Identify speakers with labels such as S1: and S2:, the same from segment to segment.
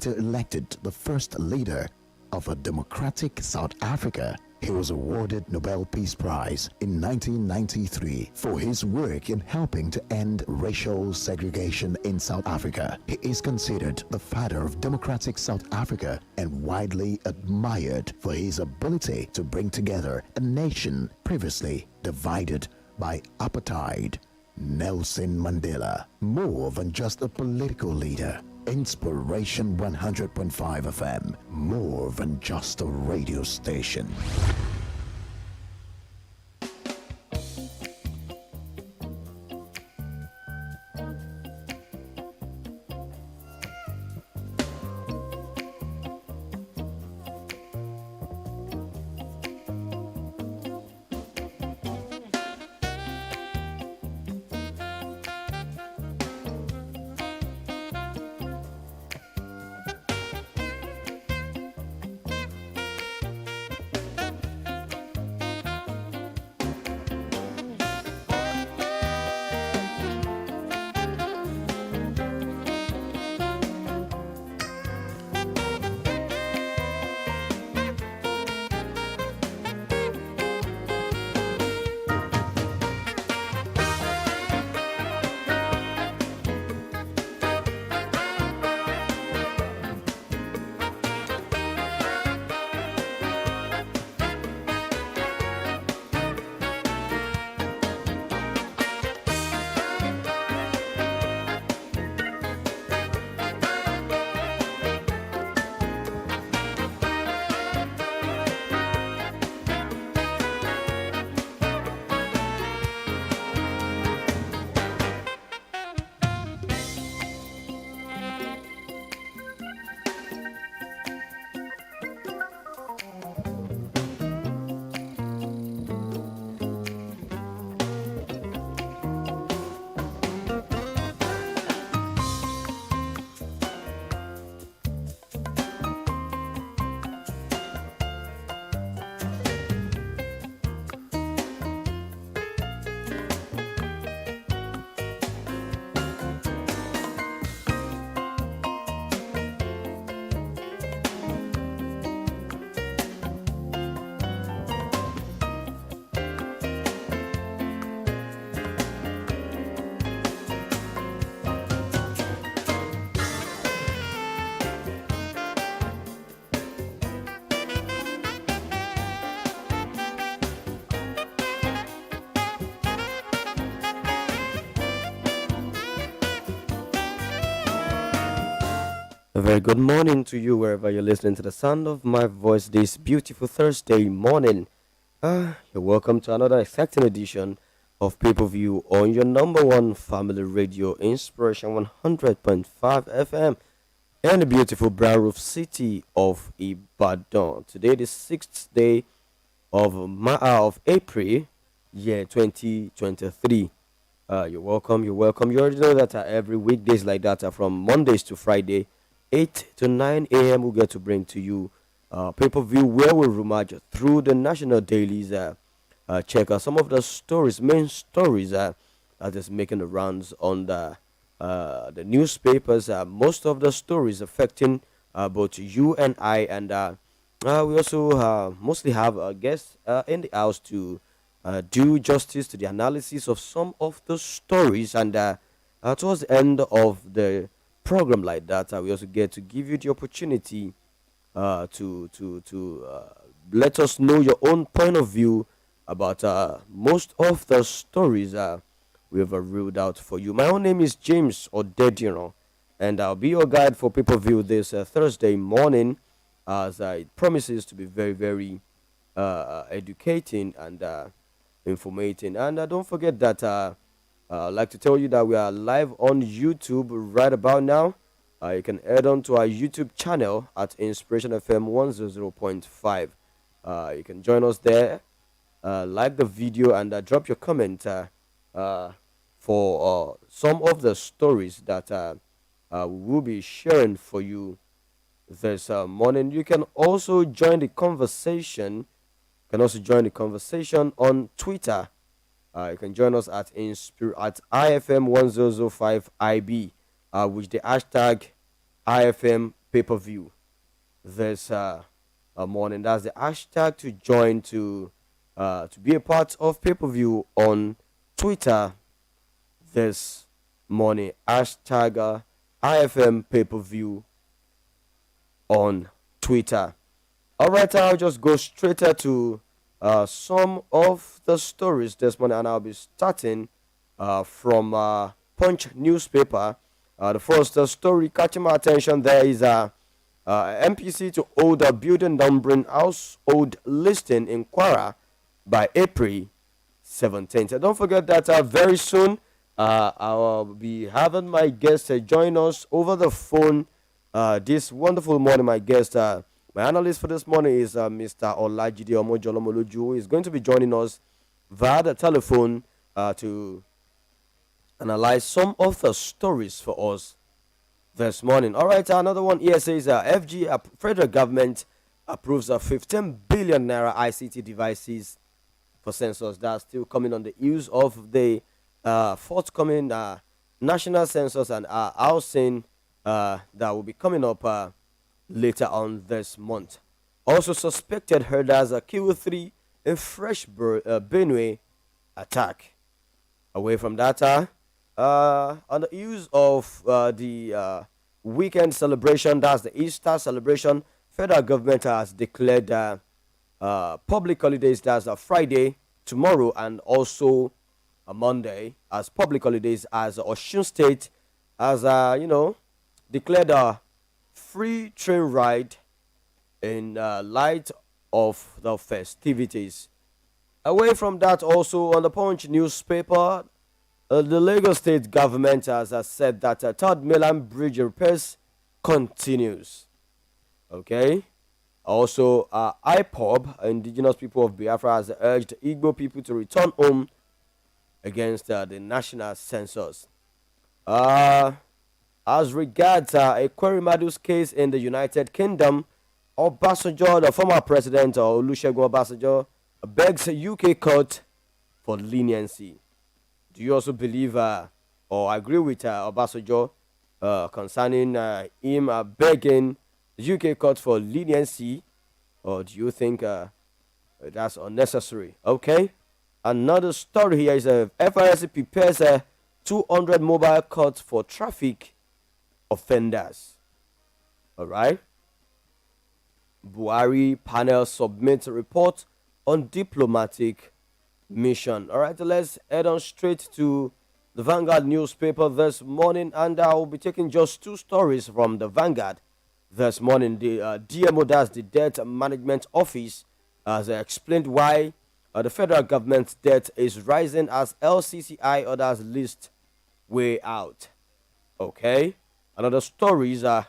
S1: later elected the first leader of a democratic South Africa. He was awarded Nobel Peace Prize in 1993 for his work in helping to end racial segregation in South Africa. He is considered the father of democratic South Africa and widely admired for his ability to bring together a nation previously divided by apartheid. Nelson Mandela, more than just a political leader. Inspiration 100.5 FM, more than just a radio station.
S2: A very good morning to you wherever you're listening to the sound of my voice this beautiful Thursday morning. You're welcome to another exciting edition of Pay-Per-View on your number one family radio, Inspiration 100.5 FM, in the beautiful brown roof city of Ibadan. Today, the 6th day of April, year 2023. You're welcome. You already know that every weekdays like that, from Mondays to Friday, 8 to 9 a.m. we'll get to bring to you pay-per-view where we'll rummage through the national dailies, check out some of the main stories that is making the rounds on the newspapers. Most of the stories affecting both you and I, and we also mostly have a guest in the house to do justice to the analysis of some of the stories, and towards the end of the program like that, we also get to give you the opportunity to let us know your own point of view about most of the stories we have ruled out for you. My own name is James Odediran, and I'll be your guide for pay-per-view this Thursday morning, as it promises to be very, very educating and informating. And don't forget that I'd like to tell you that we are live on YouTube right about now. You can head on to our YouTube channel at Inspiration FM 100.5. You can join us there, like the video, and drop your comment for some of the stories that we will be sharing for you this morning. You can also join the conversation. On Twitter. You can join us at IFM1005IB, with the hashtag IFM pay-per-view this morning. That's the hashtag to join to be a part of pay-per-view on Twitter this morning. Hashtag IFM pay-per-view on Twitter. All right, I'll just go straight to some of the stories this morning, and I'll be starting from Punch newspaper. The first story catching my attention there is MPC to hold a building numbering household listing in Kwara by April 17th. And don't forget that very soon I'll be having my guest join us over the phone this wonderful morning. My guest, my analyst for this morning is Mr. Olajide Omojolomoluju, who is going to be joining us via the telephone to analyze some of the stories for us this morning. All right, another one here says FG federal government approves of 15 billion naira ICT devices for census. That's still coming on the use of the forthcoming national census and housing that will be coming up later on this month. Also suspected herders kill 3 in fresh Benue attack. Away from that, on the use of the weekend celebration, that's the Easter celebration, federal government has declared public holidays, that's a Friday, tomorrow, and also a Monday as public holidays, as Osun State has, declared a free train ride in light of the festivities. Away from that, also on the Punch newspaper, the Lagos State government has said that third mainland bridge repairs continues. Okay. Also, IPOB, Indigenous People of Biafra, has urged Igbo people to return home against the national census. As regards a Kwerimadu's case in the United Kingdom, Obasanjo, the former president, Olusegun Obasanjo, begs a UK court for leniency. Do you also believe or agree with Obasanjo concerning him begging the UK court for leniency, or do you think that's unnecessary? Okay. Another story here is FRC prepares 200 mobile courts for traffic offenders. All right. Buhari panel submits a report on diplomatic mission. All right, let's head on straight to the Vanguard newspaper this morning, and I will be taking just 2 stories from the Vanguard this morning. The DMO, that's the Debt Management Office, has explained why the federal government's debt is rising as LCCI orders list way out. Okay, another story is a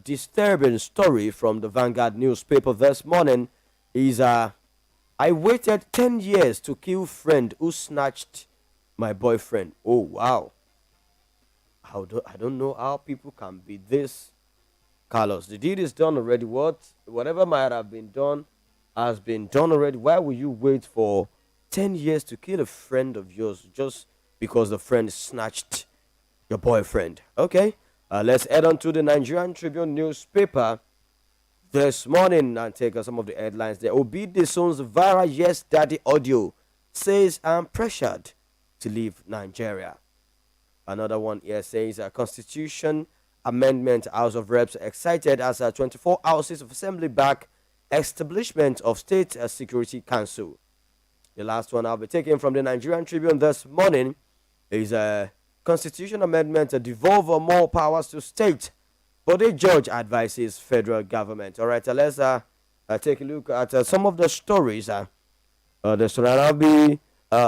S2: disturbing story from the Vanguard newspaper this morning is I waited 10 years to kill friend who snatched my boyfriend. Oh, wow. I don't know how people can be this callous. The deed is done already. Whatever might have been done has been done already. Why will you wait for 10 years to kill a friend of yours just because the friend snatched your boyfriend? Okay, let's head on to the Nigerian Tribune newspaper this morning and take some of the headlines there. Obidi Son's viral Yes Daddy audio says I'm pressured to leave Nigeria. Another one here says Constitution Amendment, House of Reps excited as 24 houses of assembly back establishment of State Security Council. The last one I'll be taking from the Nigerian Tribune this morning is a Constitution Amendment to devolve more powers to state, but a judge advises federal government. All right, let's take a look at some of the stories. This one I'll be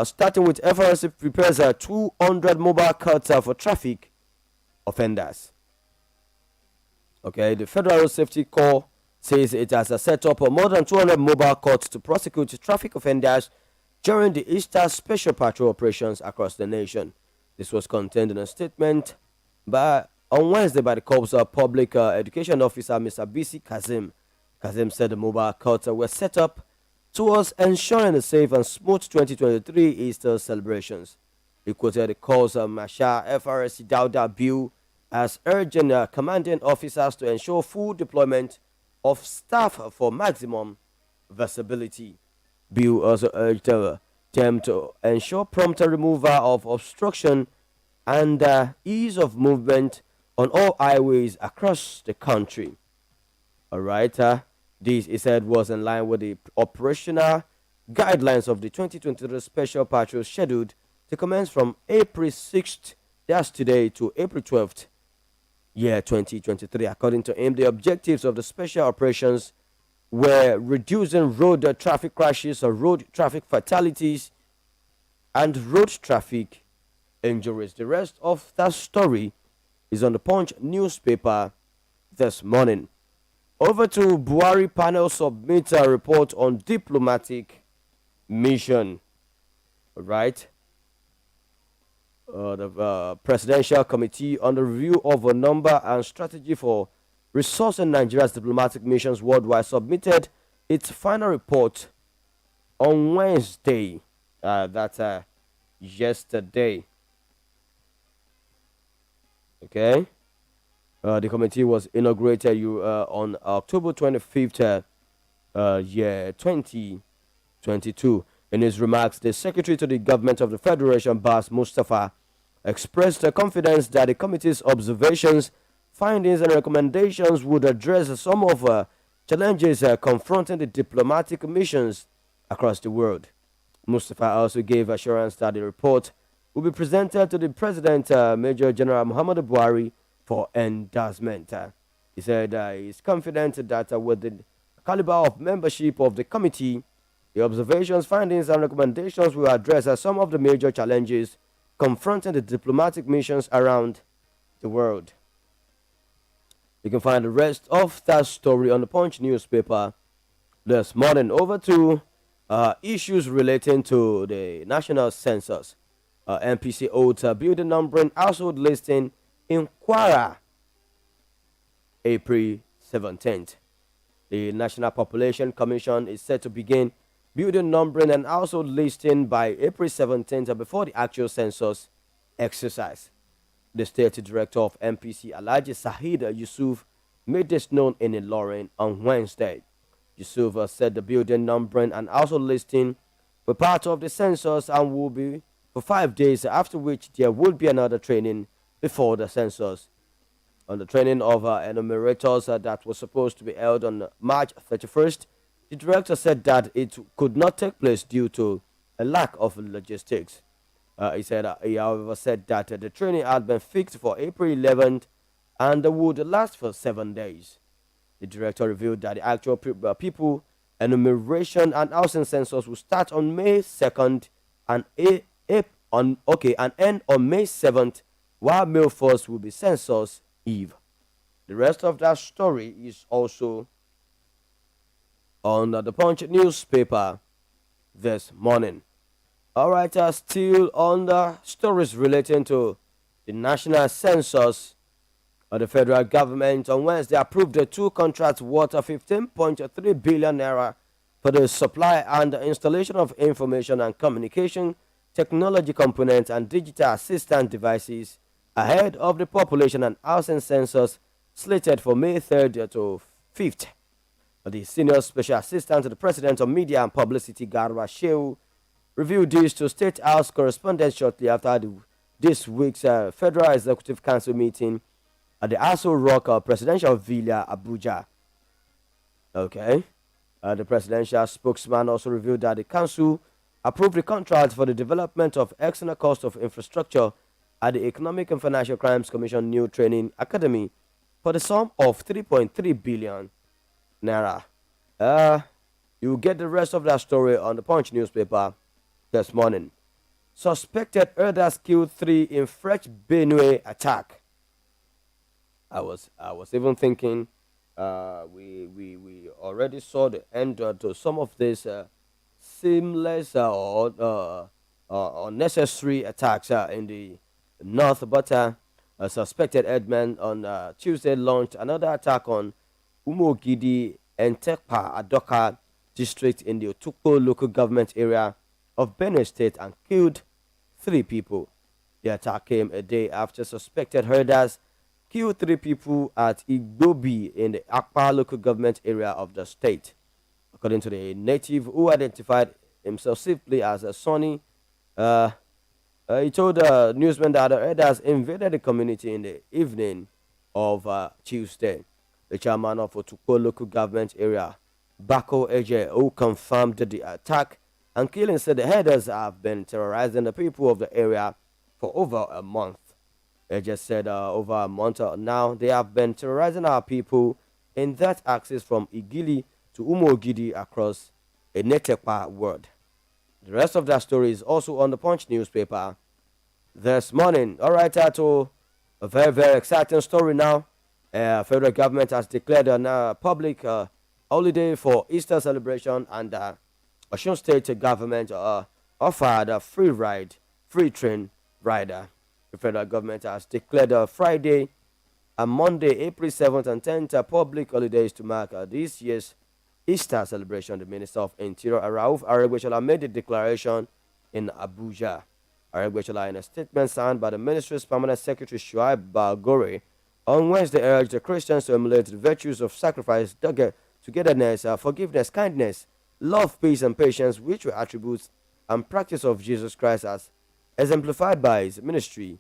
S2: starting with FRC prepares 200 mobile cuts for traffic offenders. Okay, the Federal Road Safety Corps says it has set up more than 200 mobile courts to prosecute traffic offenders during the Easter Special Patrol operations across the nation. This was contained in a statement on Wednesday by the Corps Public Education Officer, Mr. BC Kazim. Kazim said the mobile courts were set up towards ensuring a safe and smooth 2023 Easter celebrations. He quoted the Corps Marshal FRC Dauda Bill has urged commanding officers to ensure full deployment of staff for maximum visibility. Bill also urged them to ensure prompt removal of obstruction and ease of movement on all highways across the country. All right, this, he said, was in line with the operational guidelines of the 2023 Special Patrol scheduled to commence from April 6th, that's today, to April 12th, year 2023. According to him, the objectives of the special operations were reducing road traffic crashes or road traffic fatalities and road traffic injuries. The rest of that story is on the Punch newspaper this morning. Over to Buhari panel submit a report on diplomatic mission. All right. The Presidential Committee on the Review of a Number and Strategy for Resourcing Nigeria's Diplomatic Missions Worldwide submitted its final report on Wednesday. That's yesterday. Okay. The committee was inaugurated on October 25th, year 2022. In his remarks, the Secretary to the Government of the Federation, Bas Mustafa, expressed confidence that the committee's observations, findings, and recommendations would address some of challenges confronting the diplomatic missions across the world. Mustafa also gave assurance that the report will be presented to the President, Major General Muhammadu Buhari, for endorsement. He said he is confident that with the caliber of membership of the committee, the observations, findings, and recommendations will address some of the major challenges confronting the diplomatic missions around the world. You can find the rest of that story on the Punch newspaper this morning. Over to issues relating to the national census. NPC holds building numbering household listing in Kwara, April 17th. The National Population Commission is set to begin building numbering and household listing by April 17th before the actual census exercise. The state director of NPC, Alhaji Sahid Yusuf, made this known in Ilorin on Wednesday. Yusuf said the building numbering and household listing were part of the census and will be for 5 days, after which there will be another training before the census. On the training of enumerators that was supposed to be held on March 31st, the director said that it could not take place due to a lack of logistics. He however said that the training had been fixed for April 11th and would last for 7 days. The director revealed that the actual people enumeration and housing census will start on May 2nd and end on May 7th, while May 1st will be census eve. The rest of that story is also on the Punch newspaper this morning. All right, still on the stories relating to the national census, the federal government on Wednesday approved the 2 contracts worth 15.3 billion naira for the supply and installation of information and communication technology components and digital assistant devices ahead of the population and housing census slated for May 3rd to 5th. The senior special assistant to the president of media and publicity, Garba Shehu, revealed this to State House correspondents shortly after this week's Federal Executive Council meeting at the Aso Rock Presidential Villa, Abuja. Okay. The presidential spokesman also revealed that the council approved the contract for the development of external cost of infrastructure at the Economic and Financial Crimes Commission New Training Academy for the sum of 3.3 billion naira. You will get the rest of that story on the Punch newspaper this morning. Suspected herders killed 3 in fresh Benue attack. I was even thinking we already saw the end to some of these seamless or unnecessary attacks in the north, but a suspected headman on Tuesday launched another attack on Umogidi and Tekpa Adoka district in the Otukpo local government area of Benue State and killed 3 people. The attack came a day after suspected herders killed 3 people at Igbobi in the Akpa local government area of the state. According to the native who identified himself simply as a Sonny, he told the newsman that the herders invaded the community in the evening of Tuesday. The chairman of Otukpo local government area, Bako Eje, who confirmed the attack and killing, said the herders have been terrorizing the people of the area for over a month. Eje said over a month now they have been terrorizing our people in that axis from Igili to Umogidi across a Netekpa ward. The rest of that story is also on the Punch newspaper this morning. All right, to a very, very exciting story now. Federal government has declared a public holiday for Easter celebration, and Osun State government offered a free train rider. The federal government has declared Friday and Monday, April 7th and 10th, public holidays to mark this year's Easter celebration. The Minister of Interior, Rauf Aregbesola, made the declaration in Abuja. Aregbesola, in a statement signed by the ministry's permanent secretary, Shuaib Bagore, on Wednesday urged the Christians to emulate the virtues of sacrifice, togetherness, forgiveness, kindness, love, peace, and patience, which were attributes and practice of Jesus Christ as exemplified by his ministry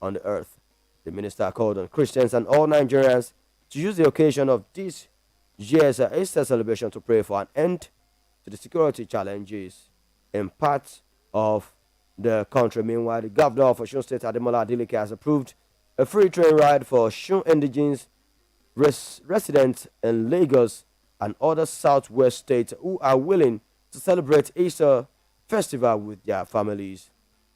S2: on the earth. The minister called on Christians and all Nigerians to use the occasion of this year's Easter celebration to pray for an end to the security challenges in parts of the country. Meanwhile, the governor of Osun State, Ademola Adeleke, has approved a free train ride for Osun indigenous residents in Lagos and other southwest states who are willing to celebrate Easter festival with their families.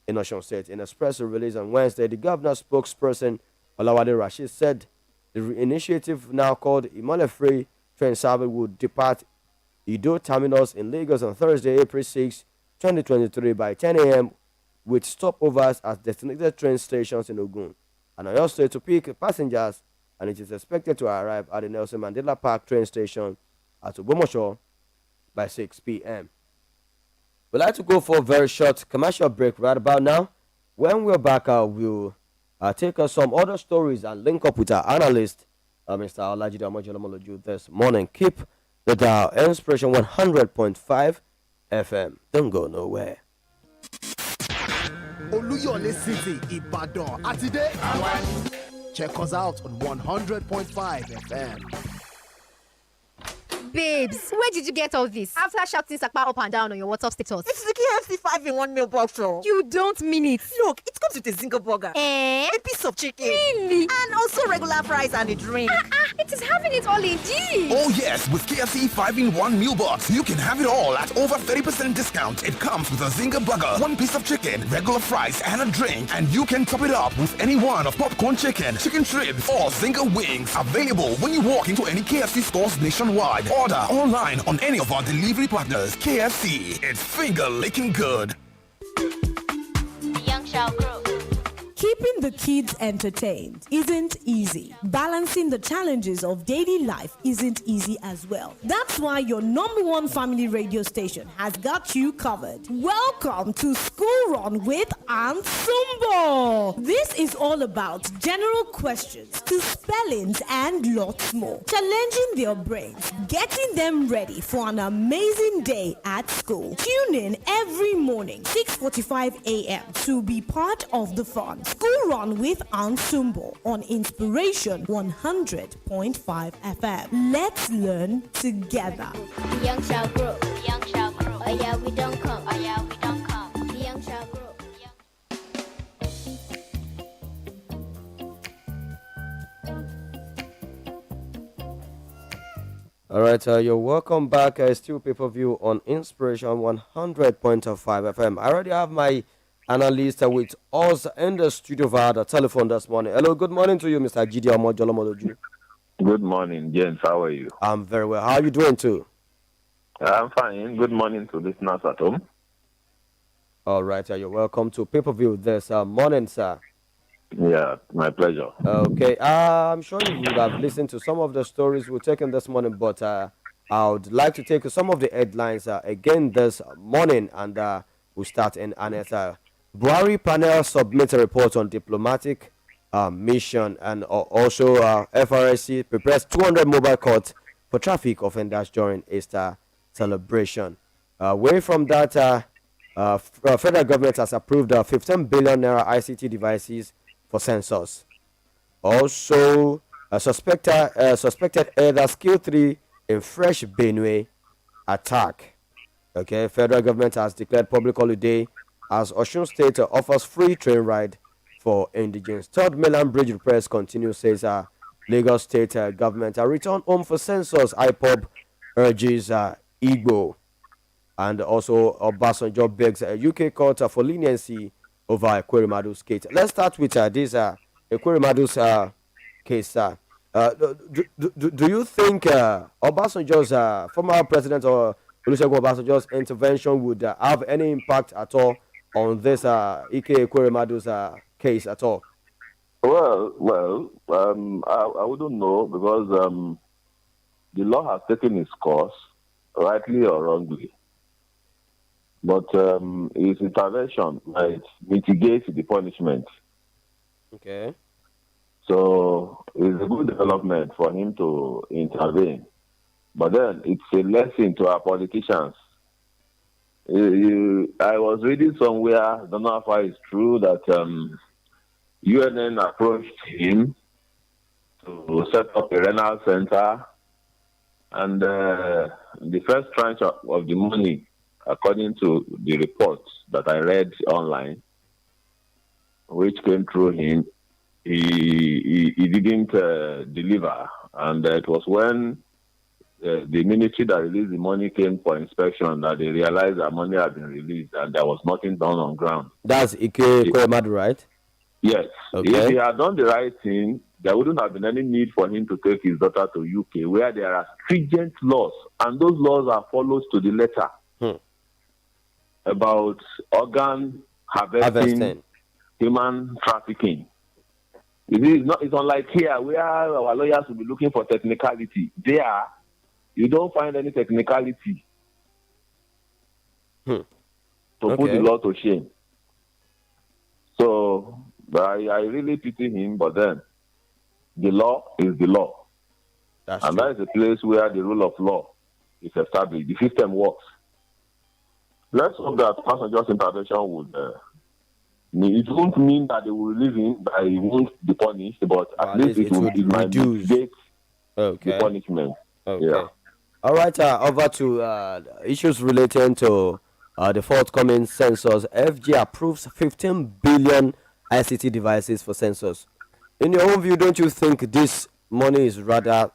S2: In Osun State, in a press release on Wednesday, the governor's spokesperson, Olawale Rashid, said the initiative, now called Imole Free Train Service, would depart Ido Terminus in Lagos on Thursday, April 6, 2023 by 10 a.m. with stopovers at designated train stations in Ogun and Oyo State to pick passengers, and it is expected to arrive at the Nelson Mandela Park train station at Ogbomoso by 6 p.m. We'd like to go for a very short commercial break right about now. When we're back, we'll take us some other stories and link up with our analyst, Mr. Olajide Omojolomoloju, this morning. Keep the dial Inspiration 100.5 FM. Don't go nowhere.
S3: Oluyole City, Ibadan, Atide. Check us out on 100.5 FM.
S4: Babes, where did you get all this? After shouting Sakpa up and down on your WhatsApp status.
S5: It's the KFC 5-in-1 meal box.
S4: You don't mean it.
S5: Look, it comes with a Zingo burger, a piece of chicken,
S4: Really?
S5: and also regular fries and a drink.
S4: It is having it all indeed.
S6: Oh yes, with KFC 5-in-1 meal box, you can have it all at over 30% discount. It comes with a Zinga burger, 1 piece of chicken, regular fries, and a drink, and you can top it up with any one of popcorn chicken, chicken strips, or Zinga wings. Available when you walk into any KFC stores nationwide. Order online on any of our delivery partners. KFC, it's finger licking good.
S7: Young shall grow.
S8: Keeping the kids entertained isn't easy. Balancing the challenges of daily life isn't easy as well. That's why your number one family radio station has got you covered. Welcome to School Run with Aunt Sumbo. This is all about general questions to spellings and lots more. Challenging their brains, getting them ready for an amazing day at school. Tune in every morning, 6:45 a.m. to be part of the fun. School Run with Aunt Sumbo on Inspiration 100.5 FM. Let's learn together.
S7: The young shall grow. The young shall grow. Oh yeah, we don't come. Oh yeah, we don't come. The young shall grow.
S2: All right, you're welcome back. Still pay-per-view on Inspiration 100.5 FM. I already have my analyst with us in the studio via the telephone this morning. Hello, good morning to you, Mr. Gidi Omojolomoloju.
S9: Good morning, James. How are you?
S2: I'm very well. How are you doing too?
S9: I'm fine. Good morning to listeners at home.
S2: All right, you're welcome to pay-per-view this morning, sir.
S9: Yeah, my pleasure.
S2: Okay, I'm sure you would have listened to some of the stories we're taking this morning, but I would like to take some of the headlines again this morning, and we'll start in Aneta. Buhari panel submits a report on diplomatic mission. And also, FRSC prepares 200 mobile courts for traffic offenders during Easter celebration. Away from that, federal government has approved 15 billion naira ICT devices for census. Also, suspected either skill 3 in fresh Benue attack. Okay, federal government has declared public holiday as Osun State offers free train ride for indigents. Third mainland bridge repairs continue, says Lagos State government. Return home for census. IPOB urges Igbo. And also Obasanjo begs UK court for leniency over Ekweremadu's case. Let's start with this Ekweremadu's case. Do you think Obasanjo's former president or Olusegun Obasanjo's intervention would have any impact at all on this Ike Ekweremadu's case at all?
S9: I wouldn't know because the law has taken its course, rightly or wrongly. But his intervention might mitigate the punishment.
S2: Okay.
S9: So it's a good development for him to intervene. But then it's a lesson to our politicians. I was reading somewhere, I don't know if it's true, that UNN approached him to set up a renal center, and the first tranche of the money, according to the reports that I read online, which came through him, he didn't deliver. And it was when the ministry that released the money came for inspection that they realized that money had been released and there was nothing done on ground.
S2: That's Ike Ekweremadu, right?
S9: Yes.
S2: Okay.
S9: If he had done the right thing, there wouldn't have been any need for him to take his daughter to UK, where there are stringent laws, and those laws are followed to the letter about organ harvesting, human trafficking. It's unlike here, where our lawyers will be looking for technicality. There, you don't find any technicality to put the law to shame. So, I really pity him, but then the law is the law.
S2: That's
S9: and
S2: true.
S9: that is a place where the rule of law is established. The system works. Let's hope that Passenger's intervention would... it won't mean that they will release him, that he won't be punished, but at least it might mitigate the punishment.
S2: Okay.
S9: Yeah.
S2: All right, over to issues relating to the forthcoming census. FG approves 15 billion ICT devices for census. In your own view, don't you think this money is rather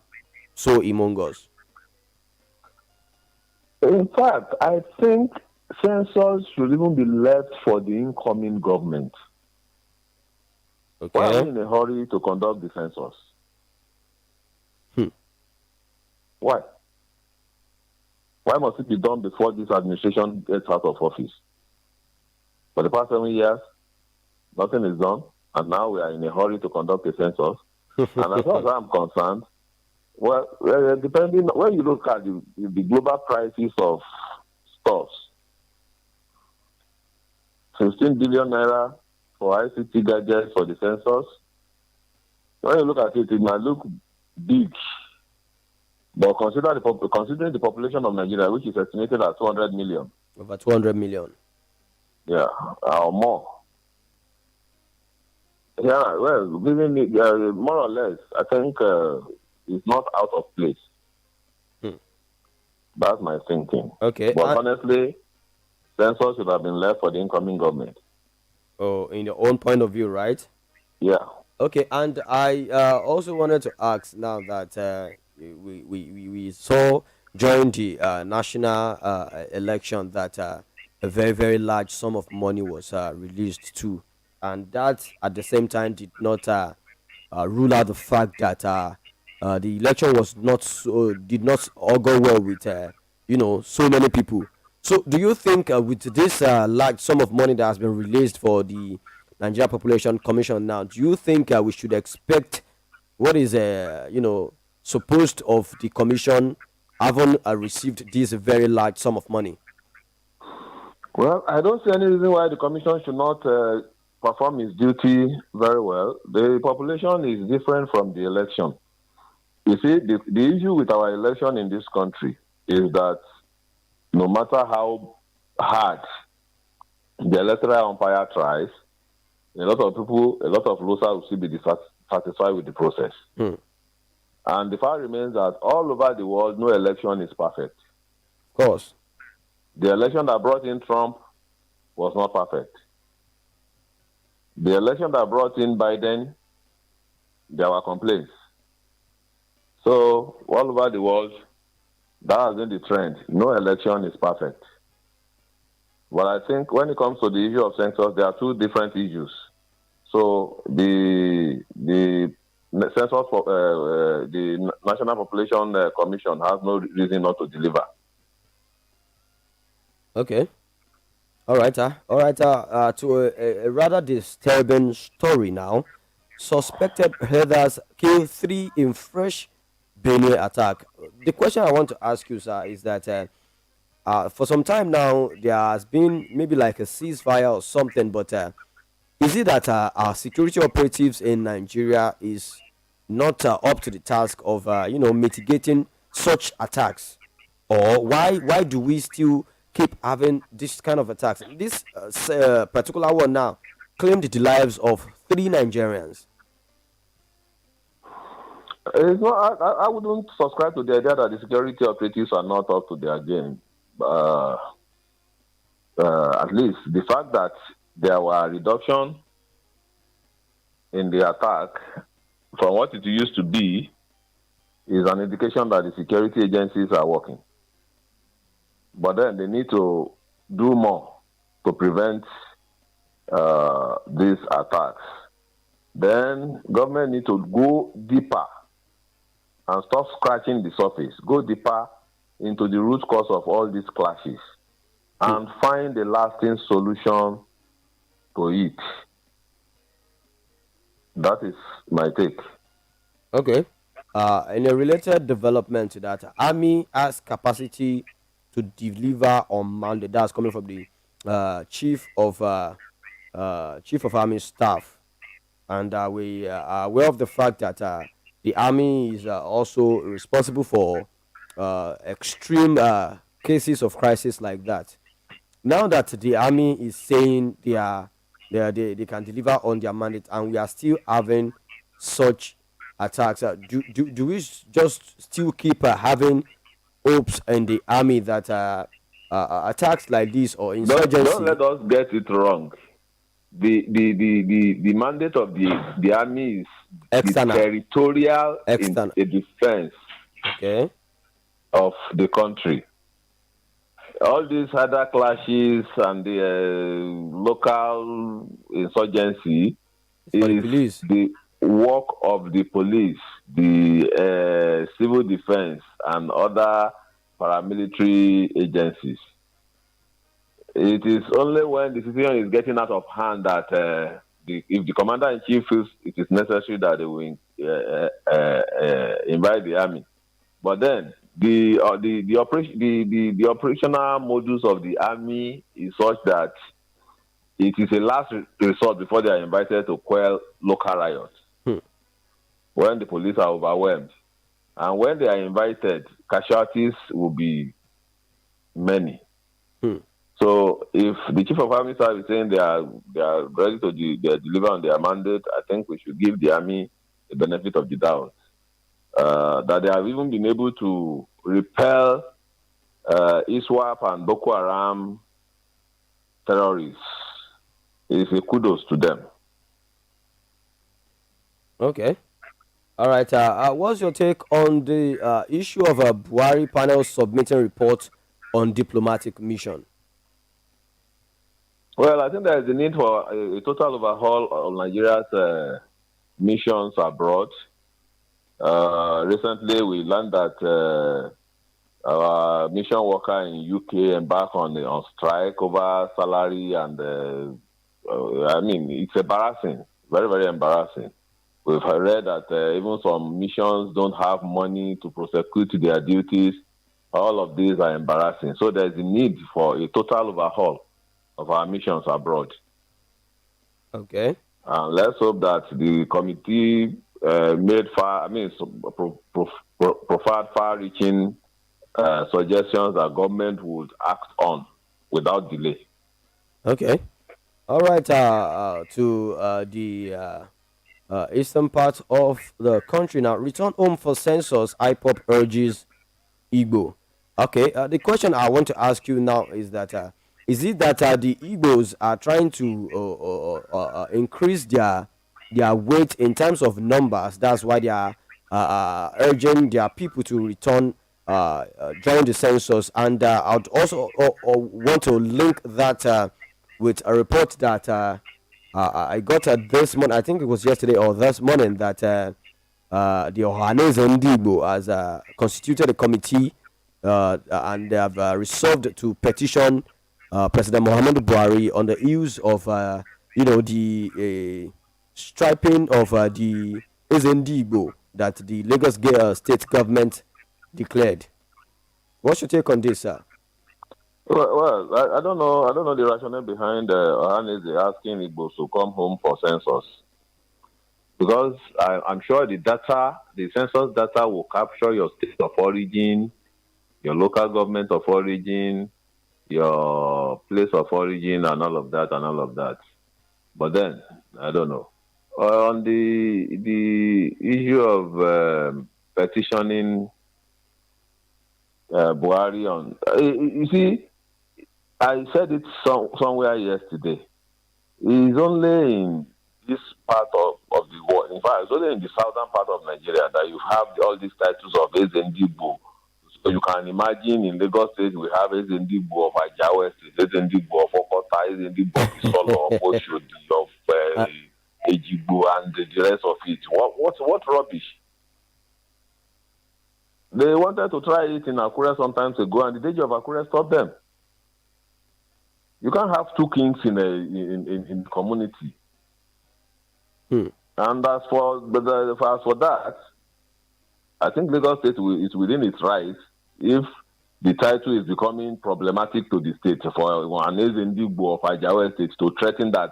S2: so humongous?
S9: In fact, I think census should even be left for the incoming government.
S2: Okay.
S9: Why are we in a hurry to conduct the census? Why? Why must it be done before this administration gets out of office? For the past 7 years, nothing is done, and now we are in a hurry to conduct a census. And as far as I'm concerned, well, depending when you look at the global prices of stuffs, 15 billion naira for ICT gadgets for the census. When you look at it, it might look big, but considering the population of Nigeria, which is estimated at 200 million.
S2: Over 200 million.
S9: Yeah, or more. Yeah, well, given it, more or less, I think it's not out of place. That's my thinking.
S2: Okay.
S9: But honestly, census should have been left for the incoming government.
S2: Oh, in your own point of view, right?
S9: Yeah.
S2: Okay, and I also wanted to ask now that we saw during the national election that a very, very large sum of money was released too. And that at the same time did not rule out the fact that the election did not all go well with so many people. So do you think with this large sum of money that has been released for the Nigeria Population Commission now, do you think we should expect what is supposed of the commission having received this very large sum of money?
S9: Well, I don't see any reason why the commission should not perform his duty very well. The population is different from the election. You see, the issue with our election in this country is that no matter how hard the electoral umpire tries, a lot of people, a lot of losers will still be dissatisfied with the process. And the fact remains that all over the world, no election is perfect.
S2: Of course.
S9: The election that brought in Trump was not perfect. The election that brought in Biden, there were complaints. So, all over the world, that has been the trend. No election is perfect. But I think when it comes to the issue of census, there are two different issues. So, the census for the National Population Commission has no reason not to deliver.
S2: Okay. All right. To a rather disturbing story now. Suspected herders kill 3 in fresh Benue attack. The question I want to ask you, sir, is that for some time now there has been maybe like a ceasefire or something, but is it that our security operatives in Nigeria is not up to the task of mitigating such attacks, or why do we still keep having this kind of attacks? This particular one now claimed the lives of 3 Nigerians.
S9: It's not, I wouldn't subscribe to the idea that the security operatives are not up to their game. At least the fact that there were reduction in the attack from what it used to be is an indication that the security agencies are working. But then they need to do more to prevent these attacks. Then government need to go deeper and stop scratching the surface. Go deeper into the root cause of all these clashes and find a lasting solution to it. That is my take.
S2: Okay. In a related development to that, Army has capacity to deliver on Monday. That's coming from the Chief of Army Staff, and we are aware of the fact that the Army is also responsible for extreme cases of crisis like that. Now that the Army is saying they can deliver on their mandate, and we are still having such attacks, do we just still keep having hopes in the Army that attacks like this or insurgency?
S9: Don't let us get it wrong. The mandate of the Army is
S2: External.
S9: the territorial
S2: External.
S9: defense of the country. All these other clashes and the local insurgency is the work of the police, the civil defense, and other paramilitary agencies. It is only when the situation is getting out of hand that if the commander-in-chief feels it is necessary that they will invite the Army. But then the operational modus of the Army is such that it is a last resort before they are invited to quell local riots. When the police are overwhelmed, and when they are invited, casualties will be many. So if the Chief of Army Staff is saying they are ready to deliver on their mandate, I think we should give the Army the benefit of the doubt. That they have even been able to repel ISWAP and Boko Haram terrorists is a kudos to them.
S2: Okay. All right. What's your take on the issue of a Buhari panel submitting report on diplomatic mission?
S9: Well, I think there is a need for a total overhaul of Nigeria's missions abroad. Recently, we learned that our mission worker in UK embarked on strike over salary, and I mean, it's embarrassing, very, very embarrassing. We've read that even some missions don't have money to prosecute their duties. All of these are embarrassing. So there's a need for a total overhaul of our missions abroad.
S2: Okay.
S9: Let's hope that the committee made profiled far-reaching suggestions that government would act on without delay.
S2: Okay. All right. To the eastern part of the country now. Return home for census. IPOP urges Igbo. Okay. The question I want to ask you now is that is it that the Igbos are trying to increase their weight in terms of numbers? That's why they are urging their people to return during the census. And I'd also want to link that with a report that I got this morning. I think it was yesterday or this morning that the Ohanes Ndigbo has constituted a committee and they have resolved to petition President Muhammadu Buhari on the use of the striping of the Ndigbo that the Lagos state government declared. What's your take on this, sir?
S9: Well, I don't know. I don't know the rationale behind Ohaneze asking Igbos to come home for census, because I'm sure the census data will capture your state of origin, your local government of origin, your place of origin, and all of that. But then I don't know. On the issue of petitioning Buhari on, you see, I said it somewhere yesterday. It's only in this part of the world. In fact, it's only in the southern part of Nigeria that you have all these titles of Ezendibo. So you can imagine in Lagos State we have Ezendibo of Ajawa State, Ezendibo of Okota, Ezendibo of Isolo, of Oshodi, of Ejibo, and the rest of it. What rubbish? They wanted to try it in Akure some time ago, and the DG of Akure stopped them. You can't have two kings in a community. And as for that, I think Lagos State is within its rights if the title is becoming problematic to the state for an Ezendigbo of Ajawa State to threaten that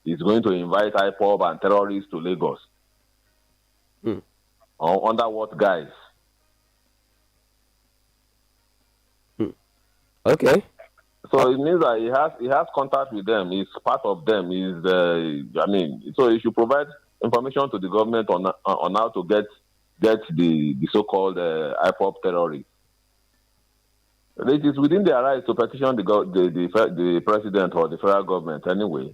S9: he's going to invite IPOB and terrorists to Lagos. Or under what guise?
S2: Okay.
S9: So it means that he has contact with them. He's part of them. So he should provide information to the government on how to get the so-called IPOP terrorists. It is within their rights to petition the president or the federal government anyway.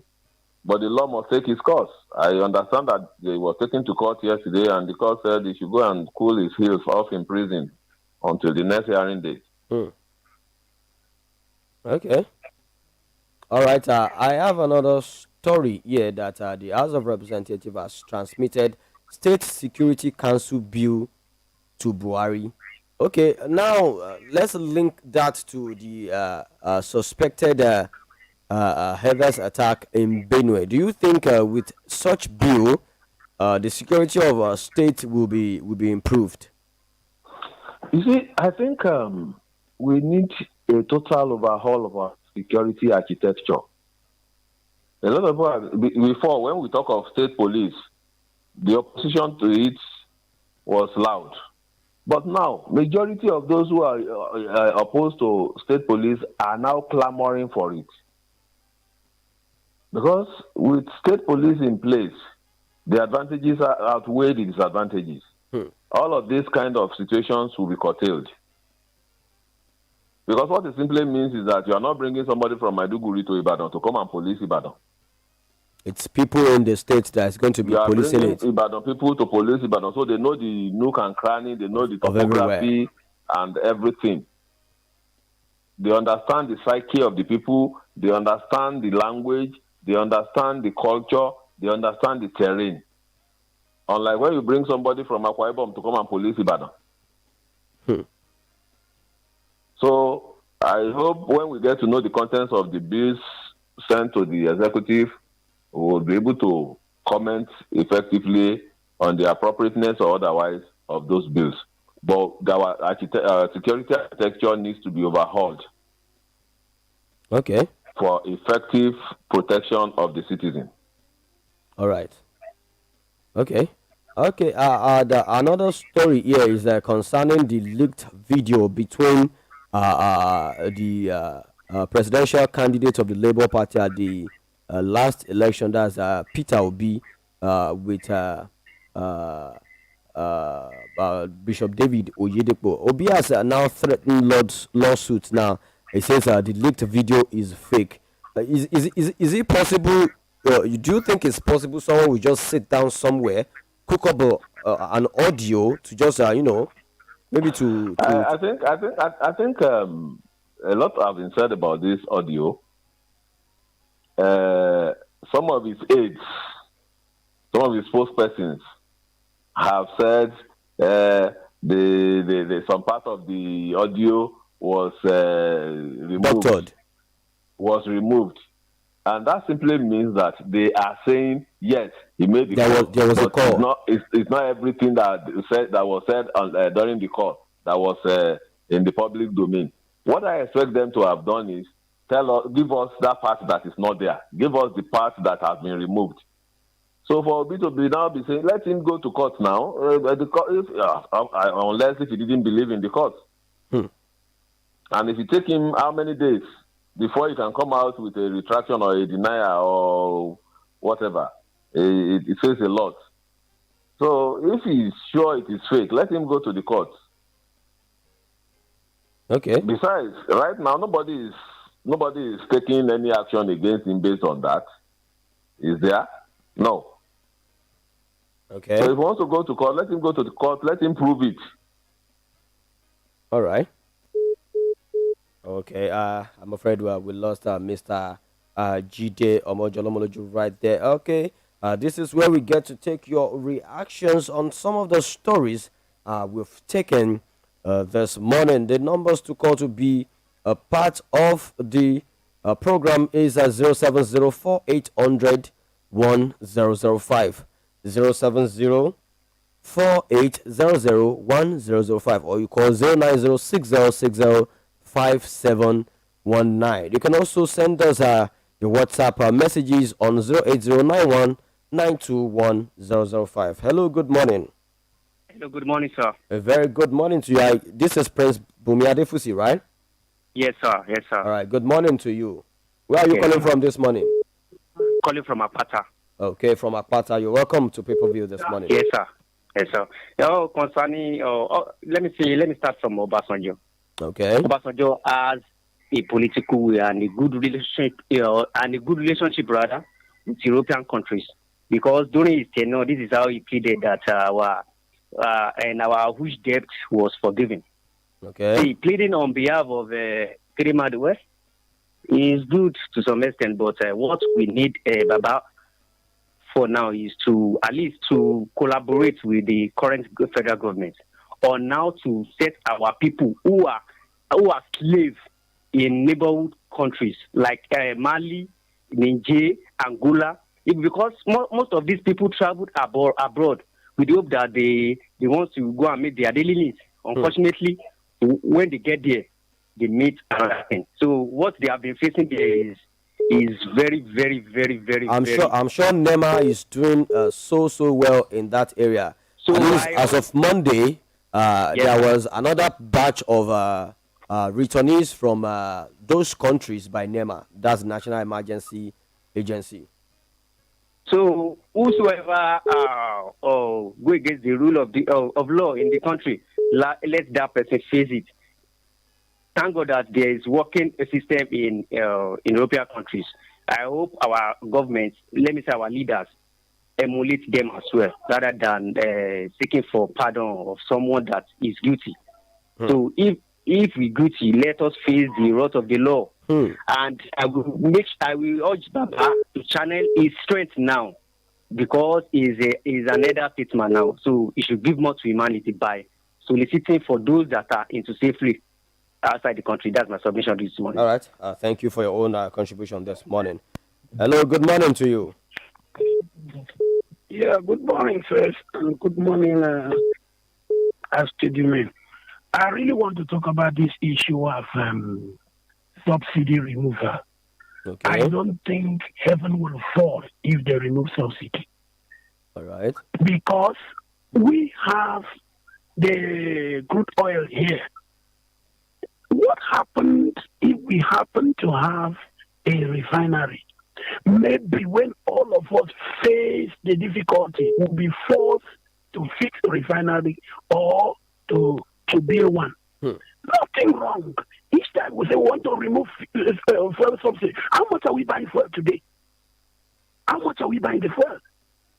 S9: But the law must take its course. I understand that they were taken to court yesterday, and the court said he should go and cool his heels off in prison until the next hearing date.
S2: Okay. All right. I have another story here that the House of Representatives has transmitted State Security Council bill to Buhari. Okay. Now let's link that to the suspected Heather's attack in Benue. Do you think with such bill, the security of our state will be improved?
S9: You see, I think we need a total overhaul of our security architecture. A lot of people, before, when we talk of state police, the opposition to it was loud. But now, majority of those who are opposed to state police are now clamoring for it. Because with state police in place, the advantages outweigh the disadvantages. All of these kind of situations will be curtailed. Because what it simply means is that you are not bringing somebody from Maiduguri to Ibadan to come and police Ibadan.
S2: It's people in the state that is going to be policing it.
S9: Ibadan people to police Ibadan, so they know the nook and cranny, they know the topography and everything. They understand the psyche of the people, they understand the language, they understand the culture, they understand the terrain. Unlike when you bring somebody from Akwa Ibom to come and police Ibadan. So I hope when we get to know the contents of the bills sent to the executive, we will be able to comment effectively on the appropriateness or otherwise of those bills. But our security architecture needs to be overhauled.
S2: Okay.
S9: For effective protection of the citizen.
S2: All right. Okay. Okay. Another story here is concerning the leaked video between the presidential candidate of the Labour Party at the last election. That's Peter Obi with Bishop David Oyedepo. Obi has now threatened lawsuits. Now he says the leaked video is fake. Is it possible? Do you think it's possible someone will just sit down somewhere, cook up an audio to just maybe
S9: a lot have been said about this audio. Some of his aides, some of his spokespersons have said some part of the audio was removed, and that simply means that they are saying yes, he made the call.
S2: There was a call.
S9: It's not everything that was said during the call that was in the public domain. What I expect them to have done is give us that part that is not there. Give us the part that has been removed. So for Obi to be saying, let him go to court now, unless if he didn't believe in the court. And if you take him how many days before he can come out with a retraction or a denial or whatever, it says a lot. So if he's sure it is fake, let him go to the court.
S2: Okay.
S9: Besides, right now nobody is taking any action against him based on that. Is there? No.
S2: Okay.
S9: So if he wants to go to court, let him go to the court. Let him prove it.
S2: All right. Okay. I'm afraid we lost Mr. Jide Omojolomoloju right there. Okay. This is where we get to take your reactions on some of the stories we've taken this morning. The numbers to call to be a part of the program is 0704 800 1005. 070-4800-1005, or you call 090-6060-5719. You can also send us your WhatsApp messages on 08091-921-005. Hello, good morning.
S10: Hello, good morning, sir.
S2: A very good morning to you. This is Prince Bumi Adefusi, right?
S10: Yes, sir. Yes, sir.
S2: All right, good morning to you. Where are you calling from this morning?
S10: Calling from Apata.
S2: Okay, from Akpata, you're welcome to Pay-Per-View this morning.
S10: Yes, sir. Yes, sir. Concerning, let me start from Obasanjo.
S2: Okay.
S10: Obasanjo has a political and a good relationship, rather, with European countries, because during his tenure, this is how he pleaded that our huge debt was forgiven.
S2: Okay.
S10: So he pleading on behalf of Kirima the West is good to some extent, but what we need, Baba, for now is to at least to collaborate with the current federal government on how to set our people who are slaves in neighborhood countries like Mali, Niger, Angola, because most of these people traveled abroad with the hope that they want to go and meet their daily needs. Unfortunately, when they get there, they meet another thing. So what they have been facing there is very, very, very, very.
S2: I'm sure Nema is doing so well in that area. So as of Monday, there was another batch of returnees from those countries by NEMA. That's National Emergency Agency.
S10: So whosoever go against the rule of law in the country, let that person face it. Thank God that there is working a system in European countries. I hope our governments, let me say our leaders, emulate them as well, rather than seeking for pardon of someone that is guilty. So if we guilty, let us face the wrath of the law. And I will urge Baba to channel his strength now, because he's an elder statesman now. So he should give more to humanity by soliciting for those that are into slavery outside the country. That's my submission this morning.
S2: All right. Thank you for your own contribution this morning. Hello, good morning to you.
S11: Yeah, good morning, first, and good morning, Studio Man. I really want to talk about this issue of subsidy removal.
S2: Okay.
S11: I don't think heaven will fall if they remove subsidy.
S2: All right.
S11: Because we have the crude oil here. What happens if we happen to have a refinery? Maybe when all of us face the difficulty, we'll be forced to fix the refinery or to build one. Nothing wrong. Each time we say we want to remove fuel subsidy. How much are we buying fuel today? How much are we buying the fuel?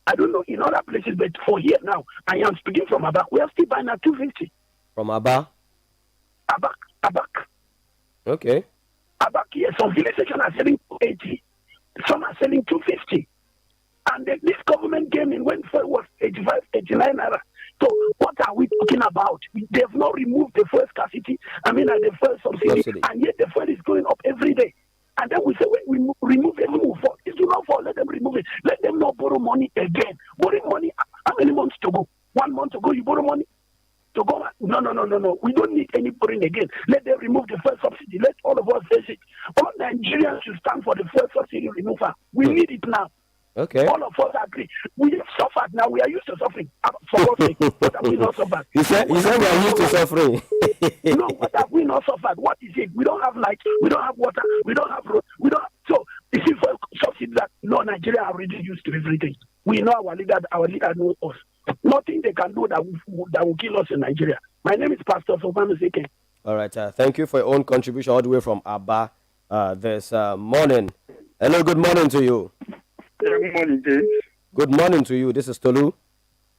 S11: I don't know in other places, but for here now, I am speaking from Abak. We are still buying at 250.
S2: From Abba?
S11: Abak.
S2: Okay.
S11: Abak, yes. Some village stations are selling 280. Some are selling 250. And then this government came in when fuel was 85, 89 naira. So what are we talking about? They have not removed the fuel scarcity. The fuel subsidy. And yet the fuel is going up every day. And then we say, when we remove it, we move forward. It will not fall. Let them remove it. Let them not borrow money again. Borrow money, how many months to go? 1 month to go, you borrow money? To go? No. We don't need any borrowing again. Let them remove the fuel subsidy. Let all of us face it. All Nigerians should stand for the fuel subsidy removal. We need it now.
S2: Okay.
S11: All of us agree. We have suffered now. We are used to suffering. For God's sake, what have we not suffered?
S2: You said we are used to suffering.
S11: No, what have we not suffered? What is it? We don't have light. We don't have water. We don't have road. We don't. So is it for subsidy that no Nigeria are already used to everything? We know our leader. Our leader knows us. Nothing they can do that will kill us in Nigeria. My name is Pastor Sofan Seke.
S2: All right. Thank you for your own contribution all the way from Abba this morning. Hello. Good morning to you.
S12: Good morning, James.
S2: Good morning to you. This is Tolu.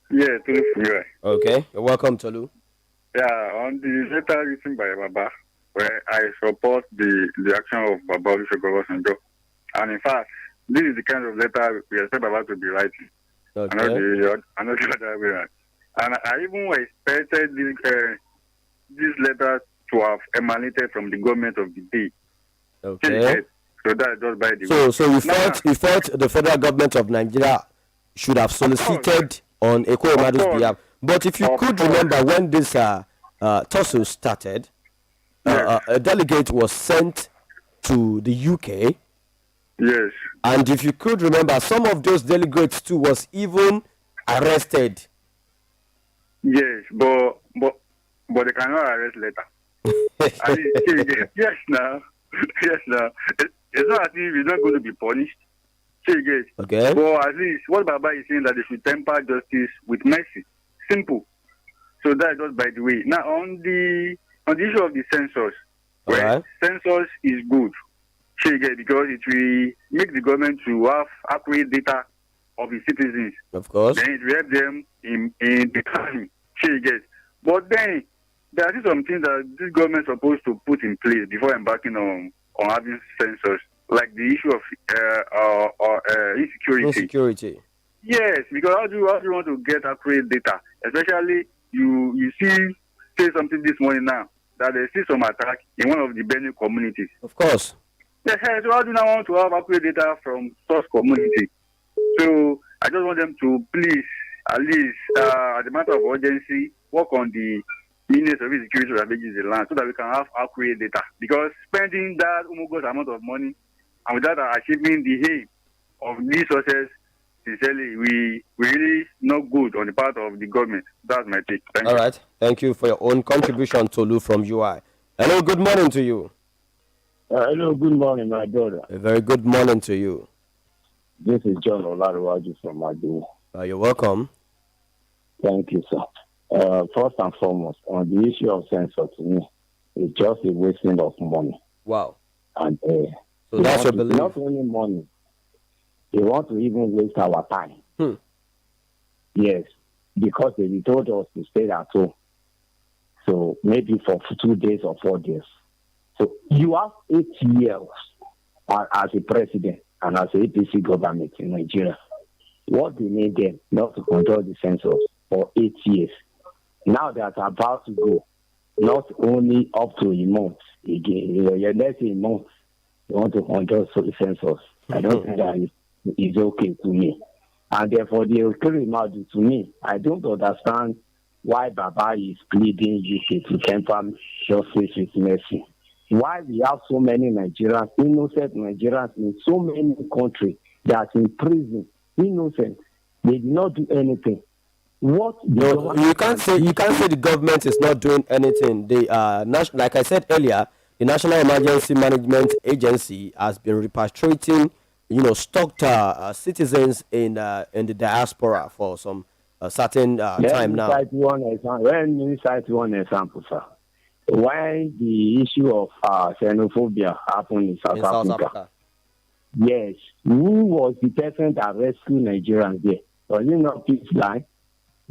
S12: Yeah, Tolu from you.
S2: Okay. You're welcome, Tolu.
S12: Yeah, on the letter written by Baba, where I support the action of Baba Olusegun Obasanjo. And in fact, this is the kind of letter we expect Baba to be writing.
S2: Okay.
S12: I know the other way around. And I even expected this letter to have emanated from the government of the day.
S2: Okay.
S12: So that's just by the way.
S2: So you felt the federal government of Nigeria should have solicited on Eko Emadu's behalf. But if you could remember when this tussle started, a delegate was sent to the UK.
S12: Yes.
S2: And if you could remember, some of those delegates too was even arrested.
S12: Yes, but they cannot arrest later. Yes, now. It's not as if he's not going to be punished.
S2: Okay.
S12: But at least what Baba is saying that they should temper justice with mercy. Simple. So that's just by the way. Now on the issue of the census, right? Census is good. Because it will make the government to have accurate data of the citizens.
S2: Of course.
S12: Then it will help them in the economy. But then there are some things that this government is supposed to put in place before embarking on having census, like the issue of insecurity. Yes, because how do you want to get accurate data? Especially you say something this morning now that they see some attack in one of the Benue communities.
S2: Of course.
S12: Yes, so how do you want to have accurate data from source community? So I just want them to please, at least as a matter of urgency, work on the Ministry of Security strategies in the land so that we can have accurate data. Because spending that humongous amount of money and without achieving the aim of these sources, sincerely, we really not good on the part of the government. That's my take. Thank you.
S2: All right. Thank you for your own contribution, Tolu from UI. Hello, good morning to you.
S13: Hello, good morning, my brother.
S2: A very good morning to you.
S13: This is John Olaruwaju from Madu.
S2: You're welcome.
S13: Thank you, sir. First and foremost, on the issue of census, to me, it's just a wasting of money.
S2: Wow.
S13: And
S2: so that's your belief?
S13: Not only money, they want to even waste our time. Yes, because they told us to stay at home. So maybe for 2 days or 4 days. So you have 8 years as a president and as a APC government in Nigeria. What they need them not to control the census for 8 years. Now they are about to go, not only up to a month again. Let's say a month, they want to control the census. I don't think that is okay to me. And therefore, the Okerimadu, to me, I don't understand why Baba is pleading UK to temper justice with mercy. why we have so many Nigerians, innocent Nigerians in so many countries that in prison, innocent. They did not do anything. What
S2: No, you can't say the government is not doing anything. They like I said earlier, the National Emergency Management Agency has been repatriating, stocked citizens in the diaspora for some certain time now.
S13: Let me cite one example, sir. When the issue of xenophobia happened in South Africa, yes, who was the person that rescued Nigerians there? Was it not Peace Line?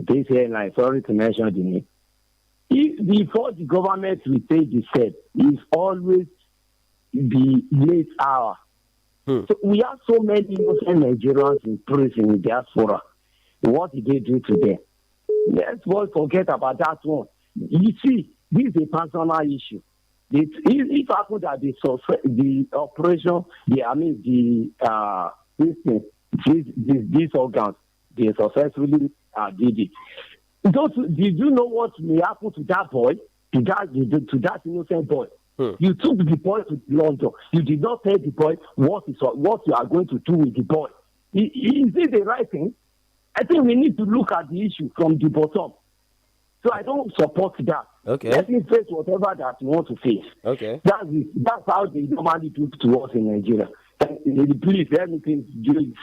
S13: Peace Line, sorry to mention the name. Before the government will take the step, it's always the late hour. So we have so many innocent Nigerians in prison in diaspora. What did they do to them? Let's not forget about that one. You see, this is a personal issue. It happened that the operation, these organs, they successfully did it. Did you know what may happen to that boy, to that innocent boy? You took the boy to London. You did not tell the boy what you are going to do with the boy. Is it the right thing? I think we need to look at the issue from the bottom. So I don't support that.
S2: Okay.
S13: Let me face whatever that you want to face.
S2: Okay.
S13: That's how they normally do to us in Nigeria. Please, let me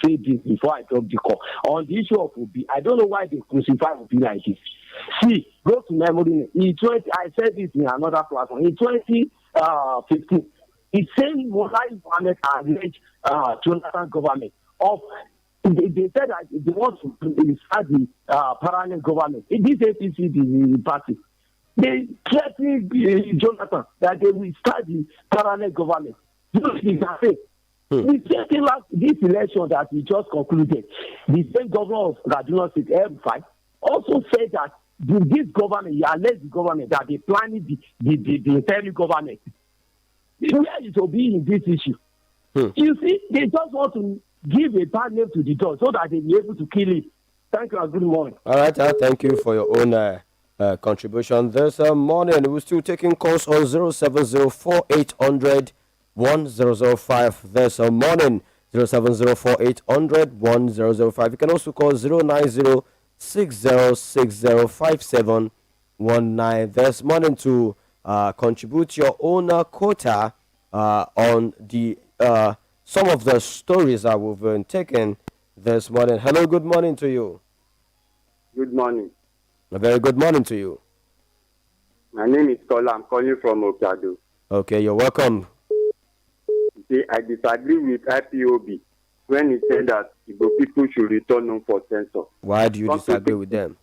S13: say this before I drop the call. On the issue of Obi, I don't know why they crucify Obi like this. See, go to memory. I said this in another platform. In 2015, it said Mullah Mohammed alleged Jonathan government of. They said that they want to start the parallel government. This APC, the party, they threatened Jonathan that they will start the parallel government. The same this election that we just concluded, the same governor of Kaduna State, M5, also said that this government, he alleged the government that they planning the interim government. Where it will be in this issue? You see, they just want to give a bad name to the dog so that they'll be able to kill it. Thank you and good morning.
S2: All right, thank you for your own contribution this morning. We're still taking calls on 07048001005 this morning. 07048001005. You can also call 09060605719 this morning to contribute your own quota on the some of the stories that we've been taking this morning. Hello, good morning to you.
S14: Good morning.
S2: A very good morning to you.
S14: My name is Tola. I'm calling from Okado.
S2: Okay, you're welcome.
S14: See, I disagree with IPOB when he said that Igbo people should return home for census.
S2: Why do you disagree with them?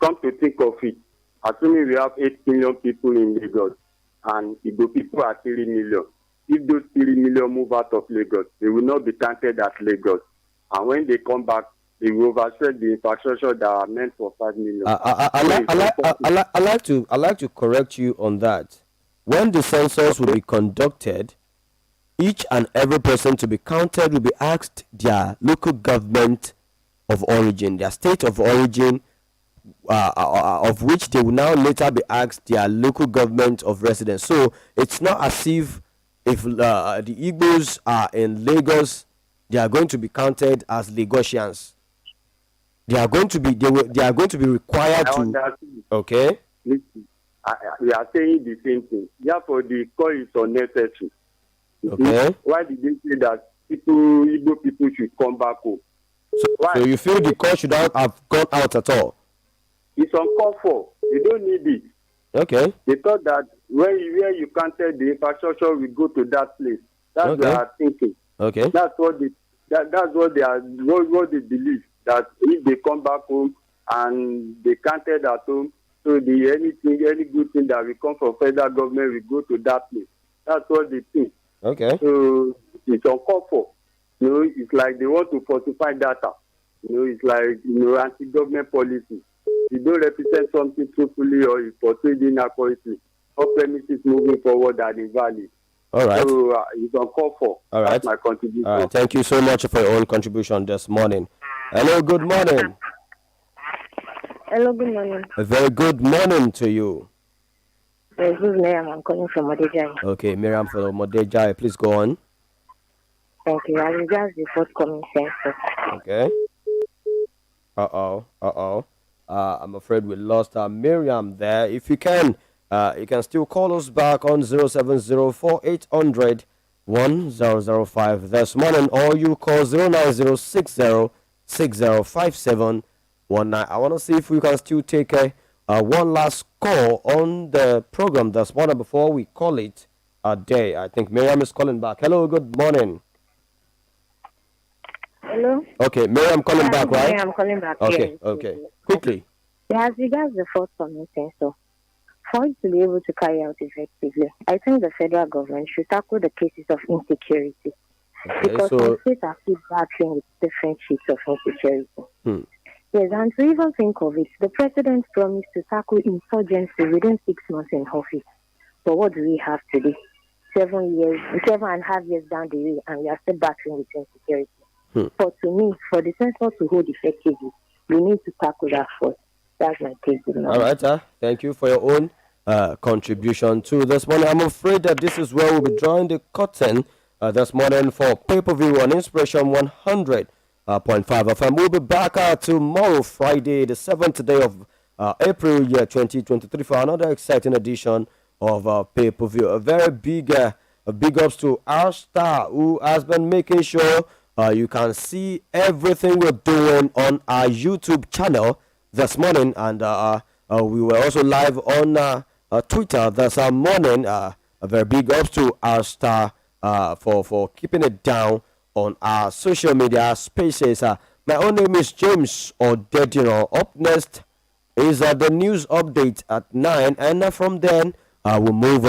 S14: Come to think of it, assuming we have 8 million people in Lagos and Igbo people are 3 million. If those 3 million move out of Lagos, they will not be counted as Lagos. And when they come back, they will overspread the infrastructure that are meant for 5 million.
S2: I like to correct you on that. When the census will be conducted, each and every person to be counted will be asked their local government of origin, their state of origin, of which they will now later be asked their local government of residence. So it's not as if the Igbos are in Lagos, they are going to be counted as Lagosians. They are going to be required to. Okay.
S14: Listen, we are saying the same thing. Therefore, the call is unnecessary.
S2: Okay.
S14: Why did they say that Igbo people should come back home?
S2: So you feel the call should not have gone out at all?
S14: It's uncalled for. They don't need it.
S2: Okay.
S14: They thought that where you counted the infrastructure, we go to that place. That's what they are thinking.
S2: Okay.
S14: That's what they believe. That if they come back home and they counted at home, so any good thing that will come from federal government will go to that place. That's what they think.
S2: Okay.
S14: So it's uncalled for. It's like they want to falsify data. It's like anti-government policy. You don't represent something truthfully or you portray it inaccurately. All premises moving forward are invalid.
S2: All right.
S14: So it's uncalled for.
S2: All right.
S14: That's my contribution.
S2: All right. Thank you so much for your own contribution this morning. Hello, good morning.
S15: Hello, good morning.
S2: A very good morning to you.
S15: This is Miriam. I'm calling from Odediran.
S2: Okay, Miriam from Odediran, please go on.
S15: Thank you. As regards the forthcoming census.
S2: Okay. I'm afraid we lost Miriam there. If you can still call us back on 07048001005 this morning, or you call 09060605719. I want to see if we can still take one last call on the program this morning before we call it a day. I think Miriam is calling back. Hello, good morning.
S15: Hello?
S2: Okay, Miriam calling back, right?
S15: I'm calling back.
S2: Okay,
S15: Yes.
S2: okay. Quickly.
S15: As regards the forthcoming census, for it to be able to carry out effectively, I think the federal government should tackle the cases of insecurity. Because some states are still battling with different shades of insecurity. Yes, and to even think of it, the president promised to tackle insurgency within 6 months in office. But what do we have today? 7.5 years down the way, and we are still battling with insecurity. But to me, for the census to hold effectively, we need to tackle that first. That's my take.
S2: All right, thank you for your own contribution to this morning. I'm afraid that this is where we'll be drawing the curtain this morning for pay-per-view on Inspiration 100.5 FM. We'll be back tomorrow, Friday, the 7th day of April, year 2023, for another exciting edition of pay-per-view. A very big ups to our star, who has been making sure you can see everything we're doing on our YouTube channel this morning, and we were also live on Twitter this morning. A very big ups to our star for keeping it down on our social media spaces. My own name is James Odediran. Up next is the news update at 9, and from then we'll move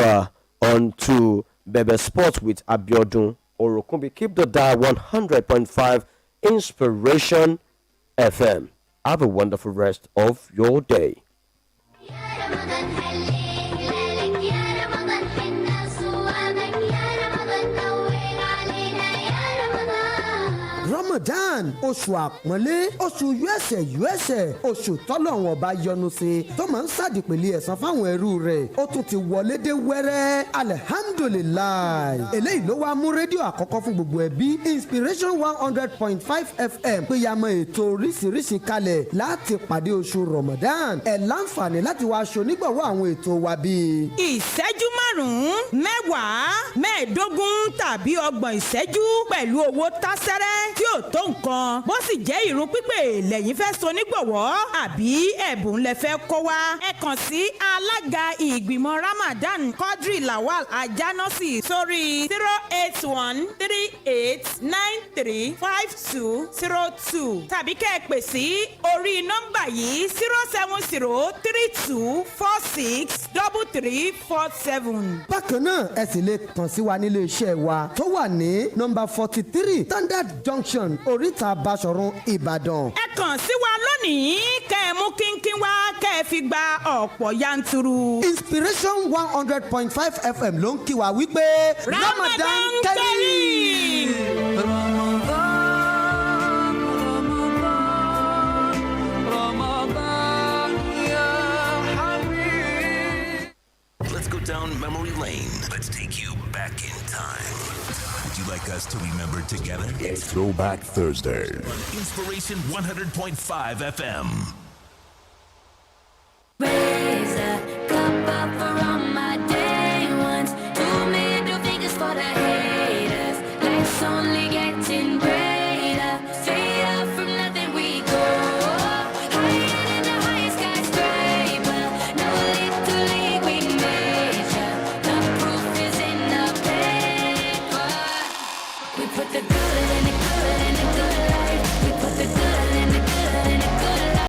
S2: on to Bebe Sports with Abiodun Orokumbi. Keep the dial 100.5 Inspiration FM. Have a wonderful rest of your day.
S16: Ramadan, oṣù àpọ́nlé, oṣù yẹ́sẹ̀ oṣù tọ́lọ́run ọba yọ́nú sí tó máa ń ṣàdìpèlé ẹ̀san fáwọn ẹrú rẹ̀. Ó tún ti wọlé dé wẹ́rẹ́, alihamdulilayi. Eléyìí ló wá mú rédíò àkọ́kọ́ fún gbogbo ẹbí Inspiration 100.5 FM péyàmọ́ ètò oríṣiríṣi kalẹ̀ láti pàdé oṣù Ramadan. Ẹ láǹfààní láti wá aṣọ onígbọ̀wọ́ àwọn ètò wa bíi.
S17: Ìṣẹ́jú márùn-ún, mẹ́wàá, mẹ́ẹ̀ẹ́dógún tàbí ọgbọ̀n ìṣẹ́jú pẹ̀lú owó tásẹ́rẹ́ tí ò tó nǹkan. Bó sì jẹ́ ìrun pípé lẹ́yìn fẹ́ so nígbọ̀wọ́ àbí ẹ̀bùn lẹ fẹ́ kó wá. Ẹ kàn sí alága ìgbìmọ̀ Ramadan Quadri Lawal Ajanasi sórí 08138935202 tàbí kẹ́ ẹ pè sí orí nọ́mbà yìí 07032463347.
S16: Bákan náà ẹ sì lè kàn sí wa nílé iṣẹ́ wa tó wà ní nọ́mbà 43 Standard Junction Oríta Basọ̀run Ìbàdàn.
S17: Ẹ kàn sí wa lónìí kẹ́ ẹ mú kínkín wá kẹ́ ẹ fi gba ọ̀pọ̀ yanturu.
S16: Inspiration 100.5 FM ló ń kí wa wípé Ramadan Kareem.
S18: Let's go down memory lane. Let's take you back in time. Would you like us to remember together?
S1: It's Throwback Thursday.
S18: Inspiration 100.5 FM.
S7: Raise a cup up for all my day ones. 2 middle fingers for the haters. Life's only getting greater. Straight up from nothing we go. Higher than the highest skyscraper. No little league we measure. The proof is in the paper. We put the good in the